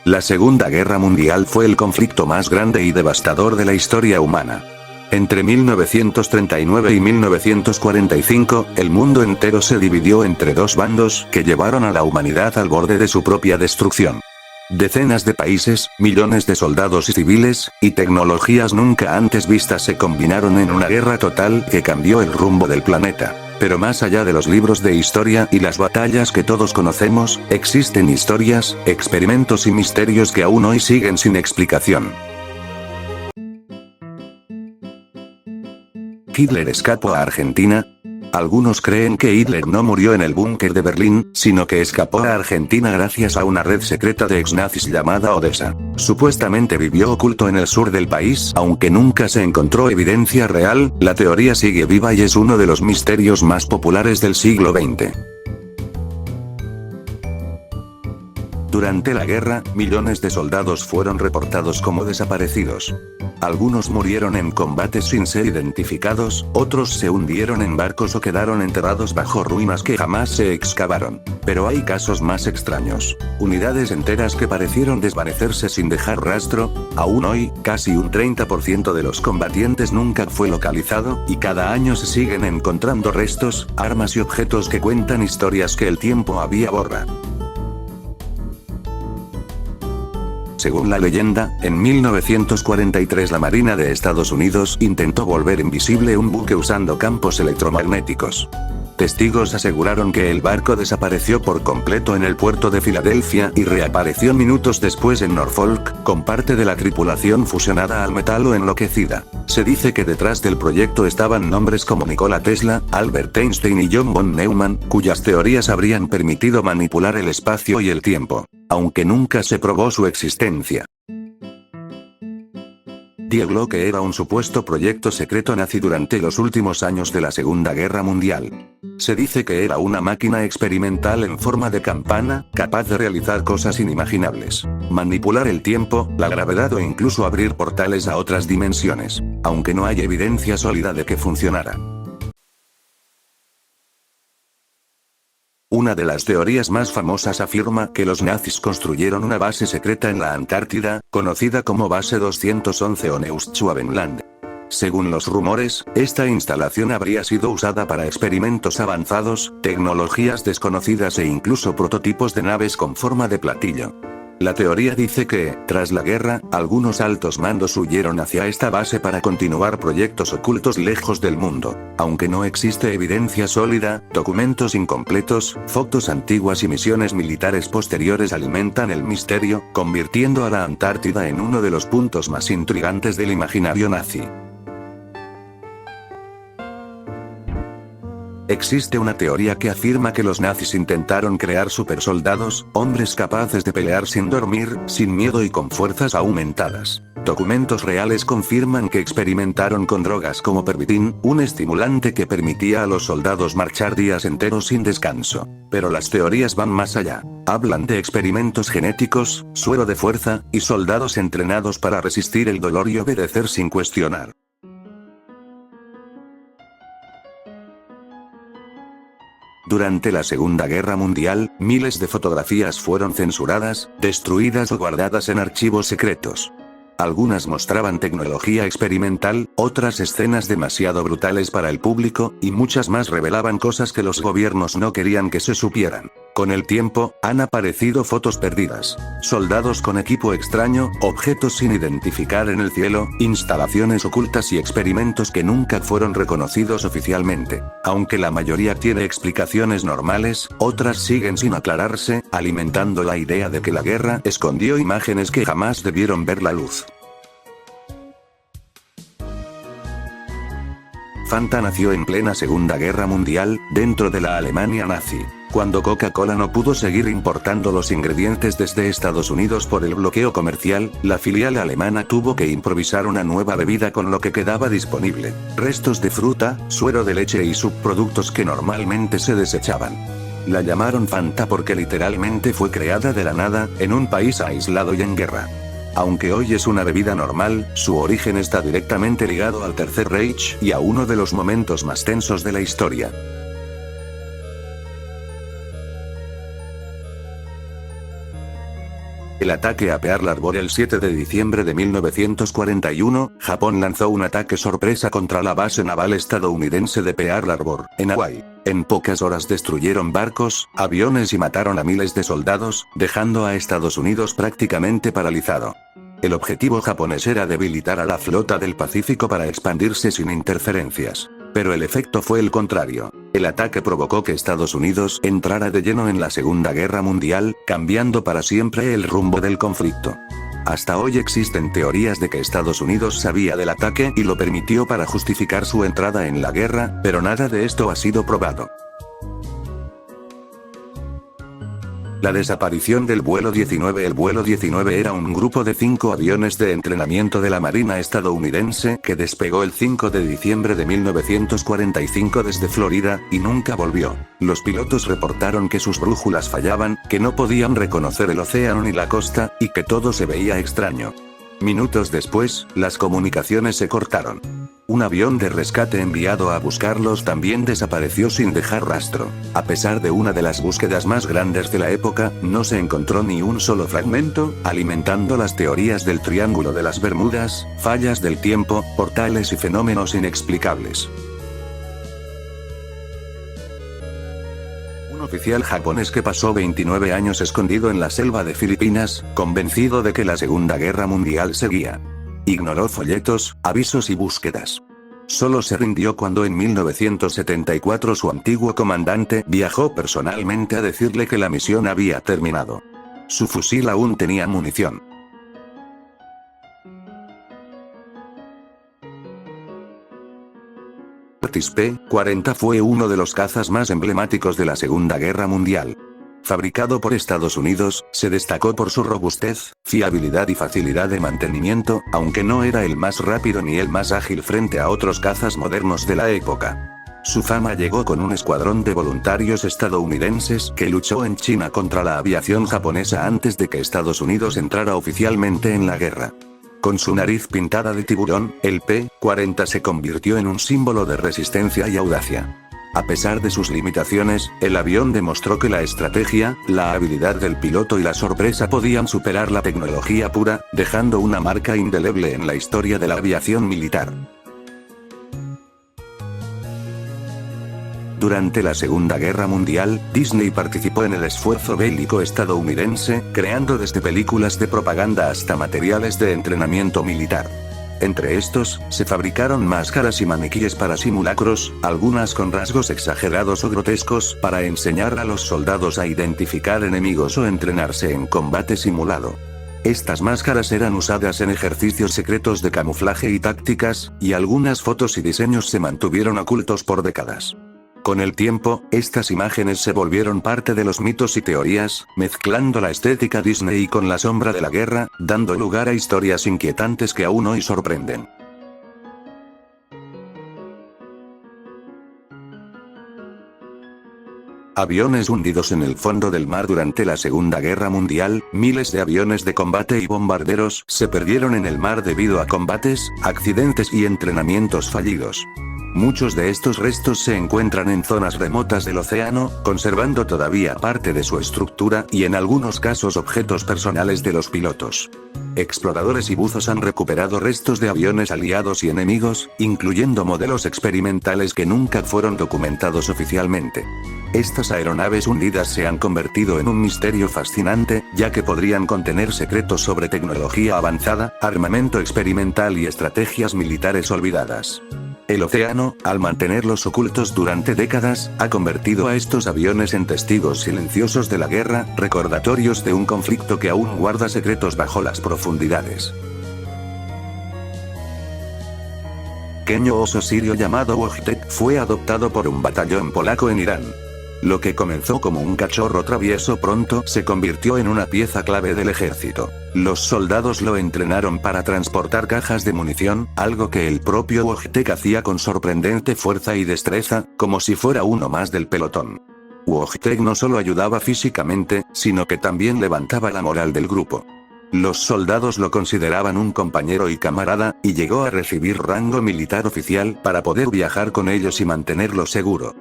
La Segunda Guerra Mundial fue el conflicto más grande y devastador de la historia humana. Entre 1939 y 1945, el mundo entero se dividió entre dos bandos que llevaron a la humanidad al borde de su propia destrucción. Decenas de países, millones de soldados y civiles, y tecnologías nunca antes vistas se combinaron en una guerra total que cambió el rumbo del planeta. Pero más allá de los libros de historia y las batallas que todos conocemos, existen historias, experimentos y misterios que aún hoy siguen sin explicación. ¿Hitler escapó a Argentina? Algunos creen que Hitler no murió en el búnker de Berlín, sino que escapó a Argentina gracias a una red secreta de exnazis llamada Odessa. Supuestamente vivió oculto en el sur del país, aunque nunca se encontró evidencia real. La teoría sigue viva y es uno de los misterios más populares del siglo XX. Durante la guerra, millones de soldados fueron reportados como desaparecidos. Algunos murieron en combates sin ser identificados, otros se hundieron en barcos o quedaron enterrados bajo ruinas que jamás se excavaron. Pero hay casos más extraños. Unidades enteras que parecieron desvanecerse sin dejar rastro. Aún hoy, casi un 30% de los combatientes nunca fue localizado, y cada año se siguen encontrando restos, armas y objetos que cuentan historias que el tiempo había borrado. Según la leyenda, en 1943 la Marina de Estados Unidos intentó volver invisible un buque usando campos electromagnéticos. Testigos aseguraron que el barco desapareció por completo en el puerto de Filadelfia y reapareció minutos después en Norfolk, con parte de la tripulación fusionada al metal o enloquecida. Se dice que detrás del proyecto estaban nombres como Nikola Tesla, Albert Einstein y John von Neumann, cuyas teorías habrían permitido manipular el espacio y el tiempo, aunque nunca se probó su existencia. Die Glocke era un supuesto proyecto secreto nazi durante los últimos años de la Segunda Guerra Mundial. Se dice que era una máquina experimental en forma de campana, capaz de realizar cosas inimaginables, manipular el tiempo, la gravedad o incluso abrir portales a otras dimensiones, aunque no hay evidencia sólida de que funcionara. Una de las teorías más famosas afirma que los nazis construyeron una base secreta en la Antártida, conocida como Base 211 o Neuschwabenland. Según los rumores, esta instalación habría sido usada para experimentos avanzados, tecnologías desconocidas e incluso prototipos de naves con forma de platillo. La teoría dice que, tras la guerra, algunos altos mandos huyeron hacia esta base para continuar proyectos ocultos lejos del mundo. Aunque no existe evidencia sólida, documentos incompletos, fotos antiguas y misiones militares posteriores alimentan el misterio, convirtiendo a la Antártida en uno de los puntos más intrigantes del imaginario nazi. Existe una teoría que afirma que los nazis intentaron crear supersoldados, hombres capaces de pelear sin dormir, sin miedo y con fuerzas aumentadas. Documentos reales confirman que experimentaron con drogas como Pervitin, un estimulante que permitía a los soldados marchar días enteros sin descanso. Pero las teorías van más allá. Hablan de experimentos genéticos, suero de fuerza, y soldados entrenados para resistir el dolor y obedecer sin cuestionar. Durante la Segunda Guerra Mundial, miles de fotografías fueron censuradas, destruidas o guardadas en archivos secretos. Algunas mostraban tecnología experimental, otras escenas demasiado brutales para el público, y muchas más revelaban cosas que los gobiernos no querían que se supieran. Con el tiempo, han aparecido fotos perdidas, soldados con equipo extraño, objetos sin identificar en el cielo, instalaciones ocultas y experimentos que nunca fueron reconocidos oficialmente. Aunque la mayoría tiene explicaciones normales, otras siguen sin aclararse, alimentando la idea de que la guerra escondió imágenes que jamás debieron ver la luz. Fanta nació en plena Segunda Guerra Mundial, dentro de la Alemania nazi. Cuando Coca-Cola no pudo seguir importando los ingredientes desde Estados Unidos por el bloqueo comercial, la filial alemana tuvo que improvisar una nueva bebida con lo que quedaba disponible: restos de fruta, suero de leche y subproductos que normalmente se desechaban. La llamaron Fanta porque literalmente fue creada de la nada, en un país aislado y en guerra. Aunque hoy es una bebida normal, su origen está directamente ligado al Tercer Reich y a uno de los momentos más tensos de la historia. El ataque a Pearl Harbor. El 7 de diciembre de 1941, Japón lanzó un ataque sorpresa contra la base naval estadounidense de Pearl Harbor, en Hawái. En pocas horas destruyeron barcos, aviones y mataron a miles de soldados, dejando a Estados Unidos prácticamente paralizado. El objetivo japonés era debilitar a la flota del Pacífico para expandirse sin interferencias. Pero el efecto fue el contrario. El ataque provocó que Estados Unidos entrara de lleno en la Segunda Guerra Mundial, cambiando para siempre el rumbo del conflicto. Hasta hoy existen teorías de que Estados Unidos sabía del ataque y lo permitió para justificar su entrada en la guerra, pero nada de esto ha sido probado. La desaparición del vuelo 19. El vuelo 19 era un grupo de 5 aviones de entrenamiento de la Marina estadounidense que despegó el 5 de diciembre de 1945 desde Florida, y nunca volvió. Los pilotos reportaron que sus brújulas fallaban, que no podían reconocer el océano ni la costa, y que todo se veía extraño. Minutos después, las comunicaciones se cortaron. Un avión de rescate enviado a buscarlos también desapareció sin dejar rastro. A pesar de una de las búsquedas más grandes de la época, no se encontró ni un solo fragmento, alimentando las teorías del Triángulo de las Bermudas, fallas del tiempo, portales y fenómenos inexplicables. Un oficial japonés que pasó 29 años escondido en la selva de Filipinas, convencido de que la Segunda Guerra Mundial seguía. Ignoró folletos, avisos y búsquedas. Solo se rindió cuando en 1974 su antiguo comandante viajó personalmente a decirle que la misión había terminado. Su fusil aún tenía munición. Curtiss P-40 fue uno de los cazas más emblemáticos de la Segunda Guerra Mundial. Fabricado por Estados Unidos, se destacó por su robustez, fiabilidad y facilidad de mantenimiento, aunque no era el más rápido ni el más ágil frente a otros cazas modernos de la época. Su fama llegó con un escuadrón de voluntarios estadounidenses que luchó en China contra la aviación japonesa antes de que Estados Unidos entrara oficialmente en la guerra. Con su nariz pintada de tiburón, el P-40 se convirtió en un símbolo de resistencia y audacia. A pesar de sus limitaciones, el avión demostró que la estrategia, la habilidad del piloto y la sorpresa podían superar la tecnología pura, dejando una marca indeleble en la historia de la aviación militar. Durante la Segunda Guerra Mundial, Disney participó en el esfuerzo bélico estadounidense, creando desde películas de propaganda hasta materiales de entrenamiento militar. Entre estos, se fabricaron máscaras y maniquíes para simulacros, algunas con rasgos exagerados o grotescos, para enseñar a los soldados a identificar enemigos o entrenarse en combate simulado. Estas máscaras eran usadas en ejercicios secretos de camuflaje y tácticas, y algunas fotos y diseños se mantuvieron ocultos por décadas. Con el tiempo, estas imágenes se volvieron parte de los mitos y teorías, mezclando la estética Disney con la sombra de la guerra, dando lugar a historias inquietantes que aún hoy sorprenden. Aviones hundidos en el fondo del mar. Durante la Segunda Guerra Mundial, miles de aviones de combate y bombarderos se perdieron en el mar debido a combates, accidentes y entrenamientos fallidos. Muchos de estos restos se encuentran en zonas remotas del océano, conservando todavía parte de su estructura y en algunos casos objetos personales de los pilotos. Exploradores y buzos han recuperado restos de aviones aliados y enemigos, incluyendo modelos experimentales que nunca fueron documentados oficialmente. Estas aeronaves hundidas se han convertido en un misterio fascinante, ya que podrían contener secretos sobre tecnología avanzada, armamento experimental y estrategias militares olvidadas. El océano, al mantenerlos ocultos durante décadas, ha convertido a estos aviones en testigos silenciosos de la guerra, recordatorios de un conflicto que aún guarda secretos bajo las profundidades. Pequeño oso sirio llamado Wojtek fue adoptado por un batallón polaco en Irán. Lo que comenzó como un cachorro travieso pronto se convirtió en una pieza clave del ejército. Los soldados lo entrenaron para transportar cajas de munición, algo que el propio Wojtek hacía con sorprendente fuerza y destreza, como si fuera uno más del pelotón. Wojtek no solo ayudaba físicamente, sino que también levantaba la moral del grupo. Los soldados lo consideraban un compañero y camarada, y llegó a recibir rango militar oficial para poder viajar con ellos y mantenerlo seguro.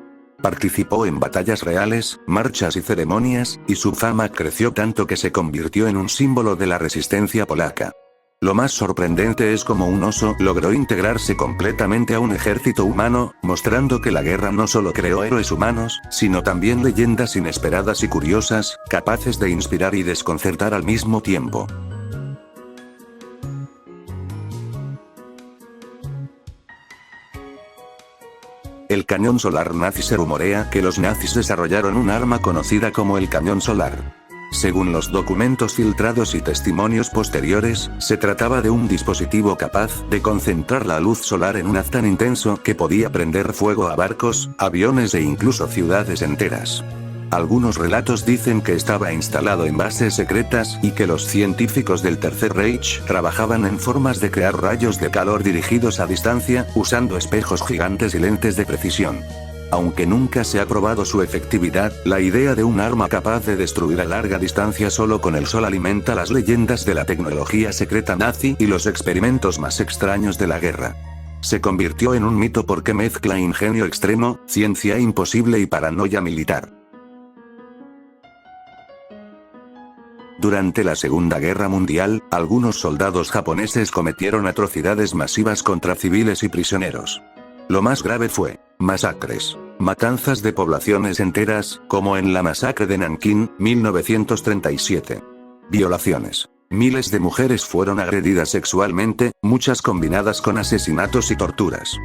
Participó en batallas reales, marchas y ceremonias, y su fama creció tanto que se convirtió en un símbolo de la resistencia polaca. Lo más sorprendente es cómo un oso logró integrarse completamente a un ejército humano, mostrando que la guerra no solo creó héroes humanos, sino también leyendas inesperadas y curiosas, capaces de inspirar y desconcertar al mismo tiempo. El cañón solar nazi. Se rumorea que los nazis desarrollaron un arma conocida como el cañón solar. Según los documentos filtrados y testimonios posteriores, se trataba de un dispositivo capaz de concentrar la luz solar en un haz tan intenso que podía prender fuego a barcos, aviones e incluso ciudades enteras. Algunos relatos dicen que estaba instalado en bases secretas y que los científicos del Tercer Reich trabajaban en formas de crear rayos de calor dirigidos a distancia, usando espejos gigantes y lentes de precisión. Aunque nunca se ha probado su efectividad, la idea de un arma capaz de destruir a larga distancia solo con el sol alimenta las leyendas de la tecnología secreta nazi y los experimentos más extraños de la guerra. Se convirtió en un mito porque mezcla ingenio extremo, ciencia imposible y paranoia militar. Durante la Segunda Guerra Mundial, algunos soldados japoneses cometieron atrocidades masivas contra civiles y prisioneros. Lo más grave fue masacres, matanzas de poblaciones enteras, como en la masacre de Nankín, 1937. Violaciones. Miles de mujeres fueron agredidas sexualmente, muchas combinadas con asesinatos y torturas.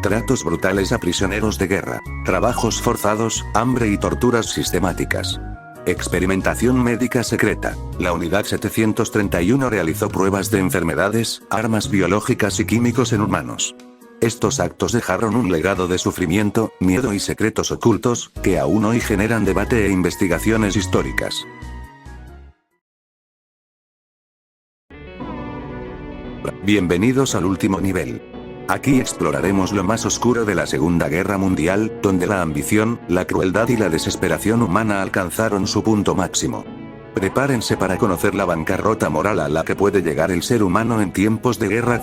Tratos brutales a prisioneros de guerra, trabajos forzados, hambre y torturas sistemáticas. Experimentación médica secreta. La Unidad 731 realizó pruebas de enfermedades, armas biológicas y químicos en humanos. Estos actos dejaron un legado de sufrimiento, miedo y secretos ocultos, que aún hoy generan debate e investigaciones históricas. Bienvenidos al último nivel. Aquí exploraremos lo más oscuro de la Segunda Guerra Mundial, donde la ambición, la crueldad y la desesperación humana alcanzaron su punto máximo. Prepárense para conocer la bancarrota moral a la que puede llegar el ser humano en tiempos de guerra.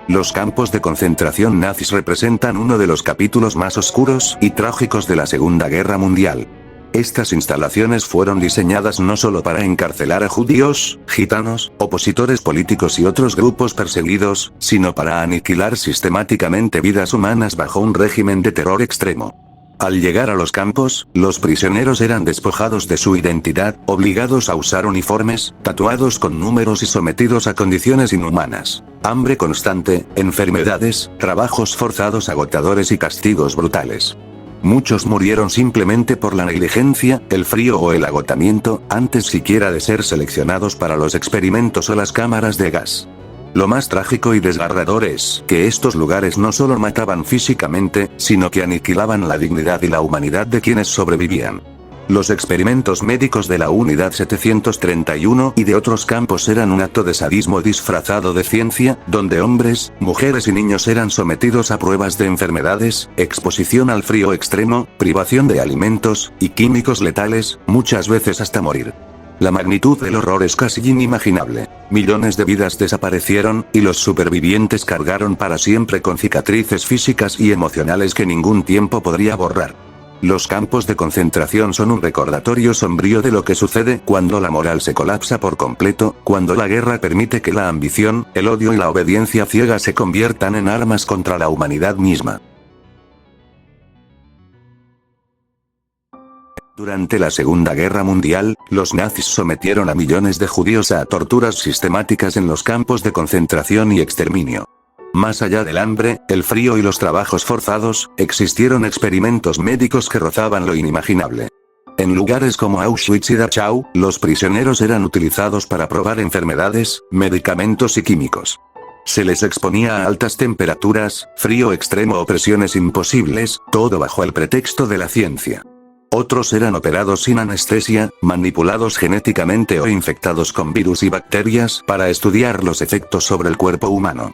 Los campos de concentración nazis representan uno de los capítulos más oscuros y trágicos de la Segunda Guerra Mundial. Estas instalaciones fueron diseñadas no solo para encarcelar a judíos, gitanos, opositores políticos y otros grupos perseguidos, sino para aniquilar sistemáticamente vidas humanas bajo un régimen de terror extremo. Al llegar a los campos, los prisioneros eran despojados de su identidad, obligados a usar uniformes, tatuados con números y sometidos a condiciones inhumanas. Hambre constante, enfermedades, trabajos forzados agotadores y castigos brutales. Muchos murieron simplemente por la negligencia, el frío o el agotamiento, antes siquiera de ser seleccionados para los experimentos o las cámaras de gas. Lo más trágico y desgarrador es que estos lugares no solo mataban físicamente, sino que aniquilaban la dignidad y la humanidad de quienes sobrevivían. Los experimentos médicos de la Unidad 731 y de otros campos eran un acto de sadismo disfrazado de ciencia, donde hombres, mujeres y niños eran sometidos a pruebas de enfermedades, exposición al frío extremo, privación de alimentos, y químicos letales, muchas veces hasta morir. La magnitud del horror es casi inimaginable. Millones de vidas desaparecieron, y los supervivientes cargaron para siempre con cicatrices físicas y emocionales que ningún tiempo podría borrar. Los campos de concentración son un recordatorio sombrío de lo que sucede cuando la moral se colapsa por completo, cuando la guerra permite que la ambición, el odio y la obediencia ciega se conviertan en armas contra la humanidad misma. Durante la Segunda Guerra Mundial, los nazis sometieron a millones de judíos a torturas sistemáticas en los campos de concentración y exterminio. Más allá del hambre, el frío y los trabajos forzados, existieron experimentos médicos que rozaban lo inimaginable. En lugares como Auschwitz y Dachau, los prisioneros eran utilizados para probar enfermedades, medicamentos y químicos. Se les exponía a altas temperaturas, frío extremo o presiones imposibles, todo bajo el pretexto de la ciencia. Otros eran operados sin anestesia, manipulados genéticamente o infectados con virus y bacterias para estudiar los efectos sobre el cuerpo humano.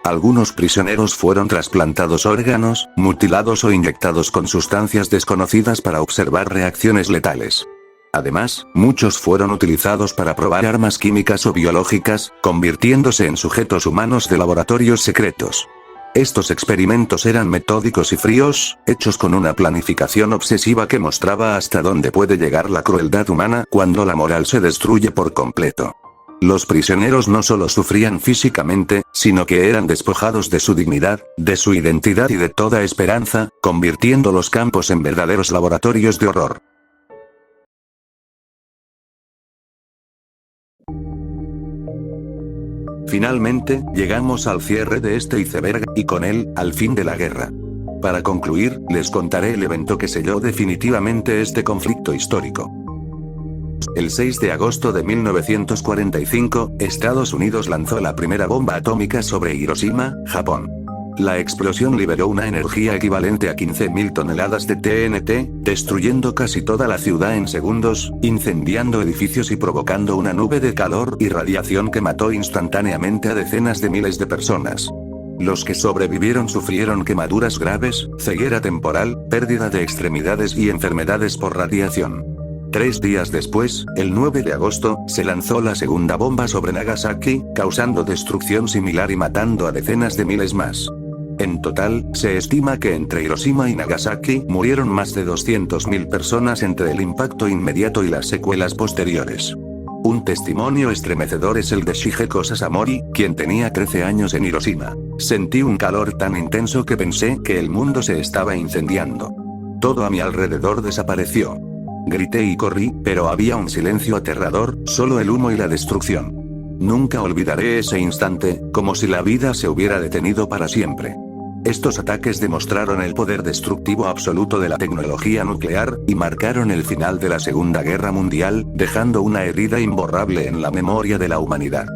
Algunos prisioneros fueron trasplantados órganos, mutilados o inyectados con sustancias desconocidas para observar reacciones letales. Además, muchos fueron utilizados para probar armas químicas o biológicas, convirtiéndose en sujetos humanos de laboratorios secretos. Estos experimentos eran metódicos y fríos, hechos con una planificación obsesiva que mostraba hasta dónde puede llegar la crueldad humana cuando la moral se destruye por completo. Los prisioneros no solo sufrían físicamente, sino que eran despojados de su dignidad, de su identidad y de toda esperanza, convirtiendo los campos en verdaderos laboratorios de horror. Finalmente, llegamos al cierre de este iceberg, y con él, al fin de la guerra. Para concluir, les contaré el evento que selló definitivamente este conflicto histórico. El 6 de agosto de 1945, Estados Unidos lanzó la primera bomba atómica sobre Hiroshima, Japón. La explosión liberó una energía equivalente a 15.000 toneladas de TNT, destruyendo casi toda la ciudad en segundos, incendiando edificios y provocando una nube de calor y radiación que mató instantáneamente a decenas de miles de personas. Los que sobrevivieron sufrieron quemaduras graves, ceguera temporal, pérdida de extremidades y enfermedades por radiación. 3 días después, el 9 de agosto, se lanzó la segunda bomba sobre Nagasaki, causando destrucción similar y matando a decenas de miles más. En total, se estima que entre Hiroshima y Nagasaki murieron más de 200.000 personas entre el impacto inmediato y las secuelas posteriores. Un testimonio estremecedor es el de Shigeko Sasamori, quien tenía 13 años en Hiroshima. Sentí un calor tan intenso que pensé que el mundo se estaba incendiando. Todo a mi alrededor desapareció. Grité y corrí, pero había un silencio aterrador, solo el humo y la destrucción. Nunca olvidaré ese instante, como si la vida se hubiera detenido para siempre. Estos ataques demostraron el poder destructivo absoluto de la tecnología nuclear, y marcaron el final de la Segunda Guerra Mundial, dejando una herida imborrable en la memoria de la humanidad.